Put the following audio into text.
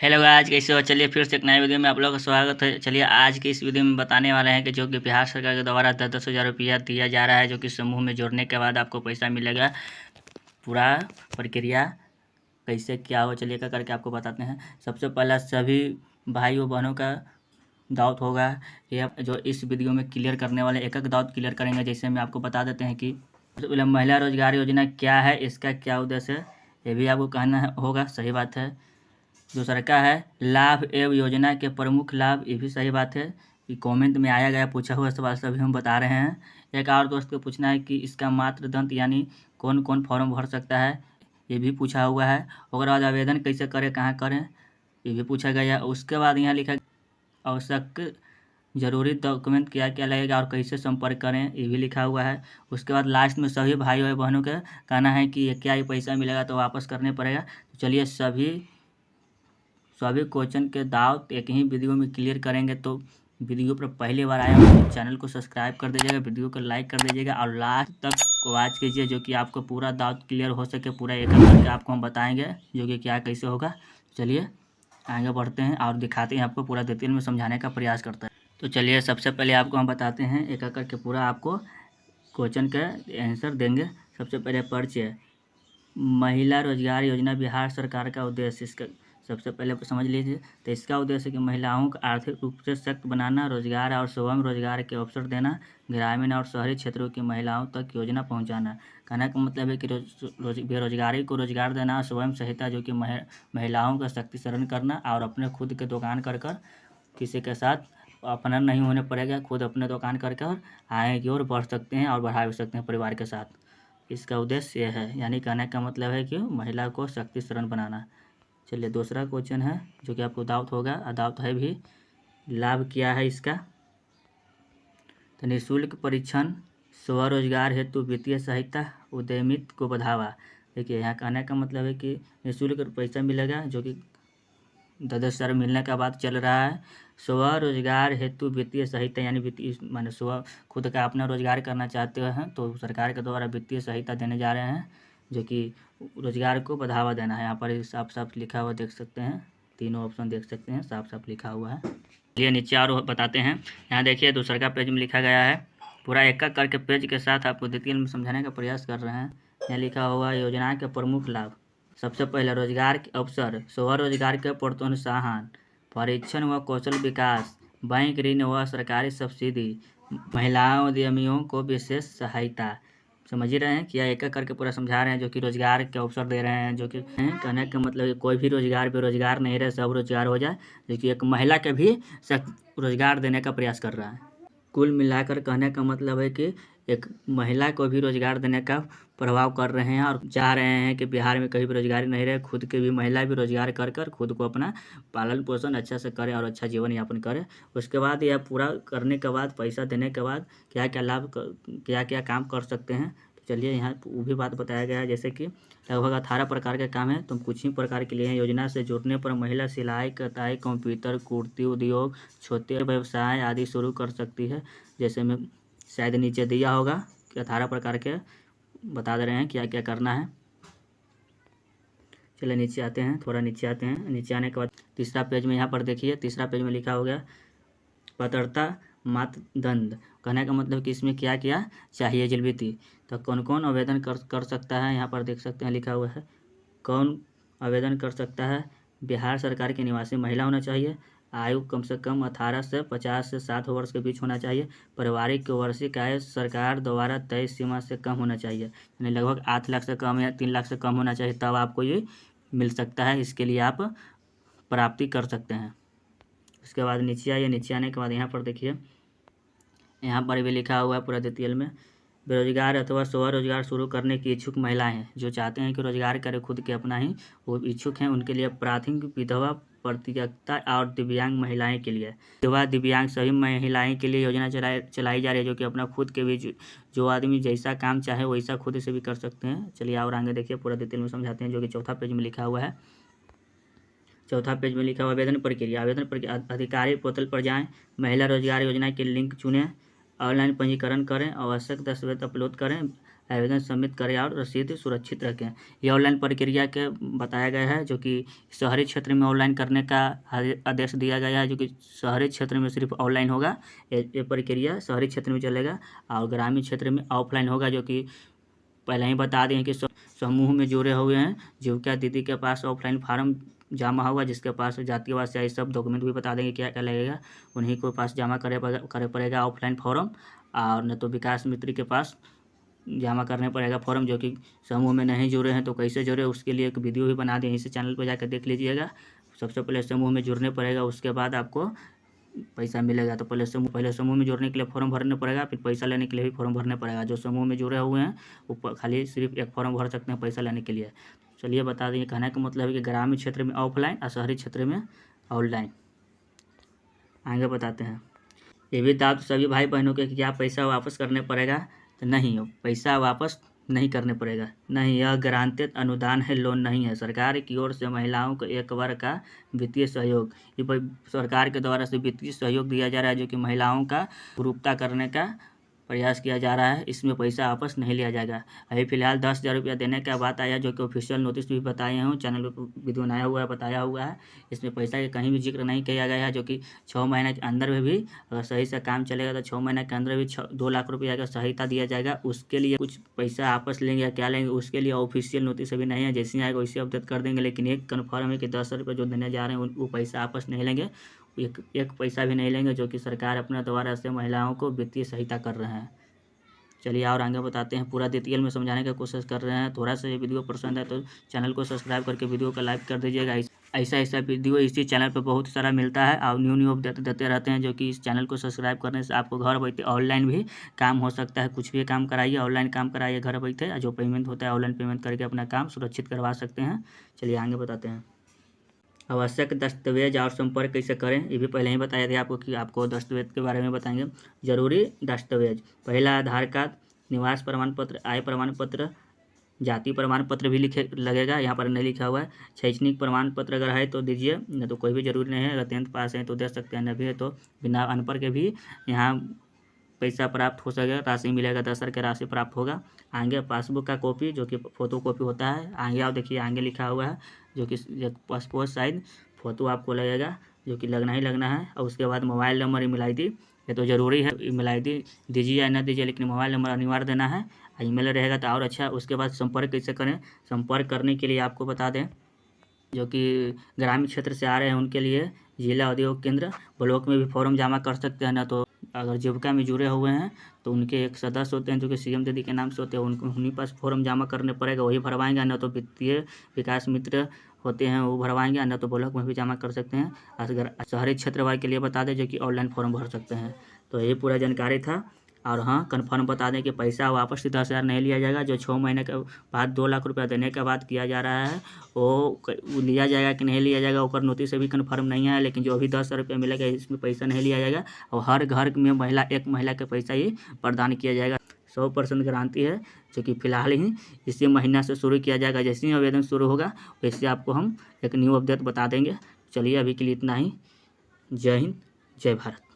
Hello guys, कैसे हो। चलिए फिर से एक नए वीडियो में आप लोगों का स्वागत है। चलिए आज के इस वीडियो में बताने वाले हैं कि जो कि बिहार सरकार के द्वारा 10-10 हज़ार रुपया दिया जा रहा है, जो कि समूह में जोड़ने के बाद आपको पैसा मिलेगा। पूरा प्रक्रिया कैसे क्या हो, चलिए क्या करके आपको बताते हैं। सबसे पहला सभी भाइयों बहनों का डाउट होगा कि आप जो इस वीडियो में क्लियर करने वाले एक एक डाउट क्लियर करेंगे। जैसे में आपको बता देते हैं कि सबसे पहले महिला रोजगार योजना क्या है, इसका क्या उद्देश्य है, ये भी आपको कहना होगा। सही बात है। दूसरा का है लाभ एवं योजना के प्रमुख लाभ, ये भी सही बात है कि कमेंट में आया गया पूछा हुआ सवाल सभी हम बता रहे हैं। एक और दोस्त को पूछना है कि इसका मात्र दंत यानी कौन कौन फॉर्म भर सकता है, ये भी पूछा हुआ है। उसके बाद आवेदन कैसे करें, कहाँ करें, ये भी पूछा गया। उसके बाद यहाँ लिखा आवश्यक जरूरी डॉक्यूमेंट क्या क्या लगेगा और कैसे संपर्क करें, ये भी लिखा हुआ है। उसके बाद लास्ट में सभी भाइयों और बहनों का कहना है कि ये क्या ये पैसा मिलेगा तो वापस करने पड़ेगा। तो चलिए सभी क्वेश्चन के दाव एक ही वीडियो में क्लियर करेंगे। तो वीडियो पर पहली बार आए हो तो चैनल को सब्सक्राइब कर दीजिएगा, वीडियो को लाइक कर दीजिएगा और लास्ट तक वॉच कीजिए, जो कि आपको पूरा डाउट क्लियर हो सके। पूरा एक एक करके आपको हम बताएंगे जो कि क्या कैसे होगा। चलिए आगे बढ़ते हैं और दिखाते हैं आपको, पूरा डिटेल में समझाने का प्रयास करते हैं। तो चलिए सबसे पहले आपको हम बताते हैं एक एक करके पूरा आपको क्वेश्चन का आंसर देंगे। सबसे पहले परिचय, महिला रोजगार योजना बिहार सरकार का उद्देश्य, इसका सबसे पहले समझ लीजिए। तो इसका उद्देश्य कि महिलाओं को आर्थिक रूप से सशक्त बनाना, रोजगार और स्वयं रोजगार के अवसर देना, ग्रामीण और शहरी क्षेत्रों की महिलाओं तक योजना पहुंचाना। कहने का मतलब है कि बेरोजगारी को रोजगार देना, स्वयं सहायता जो कि महिलाओं का सशक्तिकरण करना और अपने खुद के दुकान कर किसी के साथ अपना नहीं होने पड़ेगा, खुद अपने दुकान कर आगे की ओर बढ़ सकते हैं और बढ़ा भी सकते हैं परिवार के साथ। इसका उद्देश्य यह है, यानी कहने का मतलब है कि महिला को सशक्तिकरण बनाना। चलिए दूसरा क्वेश्चन है जो कि आपको डाउट होगा, डाउट है भी, लाभ क्या है इसका। तो निःशुल्क परीक्षण, स्वरोजगार हेतु वित्तीय सहायता, उद्यमिता को बढ़ावा। देखिए यहाँ कहने का मतलब है कि निःशुल्क पैसा मिलेगा जो कि 10,000 मिलने का बात चल रहा है। स्वरोजगार हेतु वित्तीय सहायता यानी वित्तीय माने खुद का अपना रोजगार करना चाहते हैं तो सरकार के द्वारा वित्तीय सहायता देने जा रहे हैं, जो कि रोजगार को बढ़ावा देना है। यहाँ पर साफ साफ लिखा हुआ देख सकते हैं, तीनों ऑप्शन देख सकते हैं, साफ साफ लिखा हुआ है। चलिए नीचे और बताते हैं। यहाँ देखिए दूसरा का पेज में लिखा गया है, पूरा एक एक करके पेज के साथ आपको डिटेल में समझाने का प्रयास कर रहे हैं। यहाँ लिखा हुआ योजना के प्रमुख लाभ। सबसे पहले रोजगार के अवसर, स्वरोजगार के प्रोत्साहन, परीक्षण व कौशल विकास, बैंक ऋण व सरकारी सब्सिडी, महिलाओं उद्यमियों को विशेष सहायता। समझ ही रहे हैं कि एक एक करके पूरा समझा रहे हैं, जो कि रोजगार के अवसर दे रहे हैं। जो कि कहने का मतलब कोई भी रोजगार बेरोजगार नहीं रहे, सब रोजगार हो जाए, जो कि एक महिला के भी रोजगार देने का प्रयास कर रहा है। कुल मिलाकर कहने का मतलब है कि एक महिला को भी रोजगार देने का प्रभाव कर रहे हैं और चाह रहे हैं कि बिहार में कहीं बेरोजगारी नहीं रहे, खुद के भी महिला भी रोजगार कर खुद को अपना पालन पोषण अच्छा से करे और अच्छा जीवन यापन करे। उसके बाद यह पूरा करने के बाद, पैसा देने के बाद क्या क्या लाभ, क्या क्या काम कर सकते हैं। तो चलिए यहाँ वो भी बात बताया गया है, जैसे कि लगभग 18 प्रकार के काम है, तो कुछ ही प्रकार के लिए हैं। योजना से जुड़ने पर महिला सिलाई कढ़ाई, कंप्यूटर, कुर्ती उद्योग, छोटे व्यवसाय आदि शुरू कर सकती है। जैसे में शायद नीचे दिया होगा कि 18 प्रकार के बता दे रहे हैं क्या क्या करना है। चलिए नीचे आते हैं, थोड़ा नीचे आते हैं। नीचे आने के बाद तीसरा पेज में यहाँ पर देखिए, तीसरा पेज में लिखा हो गया पात्रता मापदंड। कहने का मतलब कि इसमें क्या क्या चाहिए एलिजिबिलिटी। तो कौन कौन आवेदन कर सकता है, यहाँ पर देख सकते हैं लिखा हुआ है। कौन आवेदन कर सकता है, बिहार सरकार की निवासी महिला होना चाहिए, आयु कम से कम 18 से 50 से 60 वर्ष के बीच होना चाहिए, पारिवारिक वार्षिक आय सरकार द्वारा तय सीमा से कम होना चाहिए, यानी लगभग 8 लाख से कम या 3 लाख से कम होना चाहिए, तब आपको ये मिल सकता है। इसके लिए आप प्राप्ति कर सकते हैं। उसके बाद नीचे आइए, नीचे आने के बाद यहाँ पर देखिए, यहाँ पर भी लिखा हुआ है पूरा डिटेल में, बेरोजगार अथवा स्वरोजगार शुरू करने की इच्छुक महिलाएं हैं जो चाहते हैं कि रोजगार करें खुद के अपना ही, वो इच्छुक हैं, उनके लिए प्राथमिक विधवा प्रतियोगिता और दिव्यांग महिलाएं के लिए, विधवा दिव्यांग सभी महिलाएं के लिए योजना चलाई जा रही है, जो कि अपना खुद के भी जो आदमी जैसा काम चाहे वैसा खुद से भी कर सकते हैं। चलिए और आगे देखिए पूरा डिटेल में समझाते हैं, जो कि चौथा पेज में लिखा हुआ है। चौथा पेज में लिखा हुआ आवेदन प्रक्रिया। आवेदन प्रक्रिया, अधिकारी पोर्टल पर जाएं, महिला रोजगार योजना के लिंक चुनें, ऑनलाइन पंजीकरण करें, आवश्यक दस्तावेज अपलोड करें, आवेदन सबमिट करें और रसीद सुरक्षित रखें। ये ऑनलाइन प्रक्रिया के बताया गया है, जो कि शहरी क्षेत्र में ऑनलाइन करने का आदेश दिया गया है, जो कि शहरी क्षेत्र में सिर्फ ऑनलाइन होगा। ये प्रक्रिया शहरी क्षेत्र में चलेगा और ग्रामीण क्षेत्र में ऑफलाइन होगा, जो कि पहले ही बता दें कि समूह में जुड़े हुए हैं जीविका दीदी के पास ऑफलाइन फार्म जमा हुआ, जिसके पास जातिवाद से सब डॉक्यूमेंट भी बता देंगे क्या क्या लगेगा, उन्हीं को पास जमा करे पड़ेगा ऑफलाइन फॉर्म। और न तो विकास मित्र के पास जमा करने पड़ेगा फॉर्म, जो कि समूह में नहीं जुड़े हैं तो कैसे जुड़े, उसके लिए एक वीडियो भी बना दें, इसी चैनल पर जाकर देख लीजिएगा। सबसे पहले समूह में जुड़ने पड़ेगा, उसके बाद आपको पैसा मिलेगा। तो पहले समूह में जुड़ने के लिए फॉर्म भरने पड़ेगा, फिर पैसा लेने के लिए भी फॉर्म भरने पड़ेगा। जो समूह में जुड़े हुए हैं वो खाली सिर्फ एक फॉर्म भर सकते हैं पैसा लेने के लिए। चलिए बता दें, कहने का मतलब है कि ग्रामीण क्षेत्र में ऑफलाइन और शहरी क्षेत्र में ऑनलाइन। आगे बताते हैं। ये भी दाव सभी भाई बहनों के कि क्या पैसा वापस करने पड़ेगा, तो नहीं, पैसा वापस नहीं करने पड़ेगा। नहीं, यह गारंटिड अनुदान है, लोन नहीं है। सरकार की ओर से महिलाओं को एक वर्ग का वित्तीय सहयोग, ये सरकार के द्वारा से वित्तीय सहयोग दिया जा रहा है, जो कि महिलाओं का जागरूकता करने का प्रयास किया जा रहा है। इसमें पैसा वापस नहीं लिया जाएगा। अभी फिलहाल 10,000 रुपया देने का बात आया, जो कि ऑफिशियल नोटिस भी बताए हूँ, चैनल पर वीडियो बनाया हुआ है, बताया हुआ है। इसमें पैसा का कहीं भी जिक्र नहीं किया गया है, जो कि 6 महीने के अंदर में भी अगर सही से काम चलेगा तो 6 महीने के अंदर भी 2 लाख रुपया का सहायता दिया जाएगा। उसके लिए कुछ पैसा वापस लेंगे या क्या लेंगे, उसके लिए ऑफिशियल नोटिस अभी नहीं है, जैसे आएगा वैसे अपडेट कर देंगे। लेकिन एक कन्फर्म है कि 10,000 रुपये जो देने जा रहे हैं वो पैसा वापस नहीं लेंगे, एक पैसा भी नहीं लेंगे, जो कि सरकार अपने द्वारा से महिलाओं को वित्तीय सहायता कर रहे हैं। चलिए और आगे बताते हैं। पूरा डिटेल में समझाने की कोशिश कर रहे हैं। थोड़ा सा ये वीडियो पसंद है तो चैनल को सब्सक्राइब करके वीडियो को लाइक कर दीजिएगा। ऐसा वीडियो इसी चैनल पर बहुत सारा मिलता है और न्यू अपडेट देते रहते हैं, जो कि इस चैनल को सब्सक्राइब करने से आपको घर बैठे ऑनलाइन भी काम हो सकता है। कुछ भी काम कराइए, ऑनलाइन काम कराइए घर बैठे, जो पेमेंट होता है ऑनलाइन पेमेंट करके अपना काम सुरक्षित करवा सकते हैं। चलिए आगे बताते हैं। आवश्यक दस्तावेज और संपर्क कैसे करें, ये भी पहले ही बताया था आपको कि आपको दस्तावेज के बारे में बताएंगे। जरूरी दस्तावेज, पहला आधार कार्ड, निवास प्रमाण पत्र, आय प्रमाण पत्र, जाति प्रमाण पत्र भी लगेगा, यहाँ पर नहीं लिखा हुआ है। शैक्षणिक प्रमाण पत्र अगर है तो दीजिए, नहीं तो कोई भी जरूरी नहीं है। अगर 10th पास है तो दे सकते हैं, नहीं है तो बिना अनपढ़ के भी यहाँ पैसा प्राप्त हो सकेगा, राशि मिलेगा, 10,000 की राशि प्राप्त होगा। आगे पासबुक का कॉपी, जो कि फोटो कॉपी होता है। आगे आप देखिए, आगे लिखा हुआ है, जो कि पासपोर्ट साइज फ़ोटो आपको लगेगा, जो कि लगना ही लगना है। और उसके बाद मोबाइल नंबर, ईमेल आईडी, ये तो ज़रूरी है। ईमेल आईडी दीजिए या ना दीजिए, लेकिन मोबाइल नंबर अनिवार्य देना है। ईमेल रहेगा तो और अच्छा। उसके बाद संपर्क कैसे करें, संपर्क करने के लिए आपको बता दें, जो कि ग्रामीण क्षेत्र से आ रहे हैं उनके लिए जिला उद्योग केंद्र, ब्लॉक में भी फॉर्म जमा कर सकते हैं। ना तो अगर जीविका में जुड़े हुए हैं तो उनके एक सदस्य होते हैं, जो कि CM दीदी के नाम से होते हैं, उनको उन्हीं पास फॉर्म जमा करने पड़ेगा, वही भरवाएंगे। ना तो वित्तीय विकास मित्र होते हैं वो भरवाएंगे, ना तो ब्लॉक में भी जमा कर सकते हैं। अगर शहरी क्षेत्र वाले के लिए बता दें, जो कि ऑनलाइन फॉर्म भर सकते हैं। तो यही पूरा जानकारी था। और हाँ, कन्फर्म बता दें कि पैसा वापस से 10,000 नहीं लिया जाएगा। जो 6 महीने के बाद 2 लाख रुपया देने के बाद किया जा रहा है, वो लिया जाएगा कि नहीं लिया जाएगा, ऊपर नोटिस अभी कन्फर्म नहीं है। लेकिन जो अभी 10,000 रुपया मिलेगा, इसमें पैसा नहीं लिया जाएगा। और हर घर में एक महिला का पैसा ही प्रदान किया जाएगा। 100% गारंटी है, जो कि फिलहाल ही इसी महीना से शुरू किया जाएगा। जैसे ही आवेदन शुरू होगा वैसे आपको हम एक न्यू अपडेट बता देंगे। चलिए अभी के लिए इतना ही। जय हिंद, जय भारत।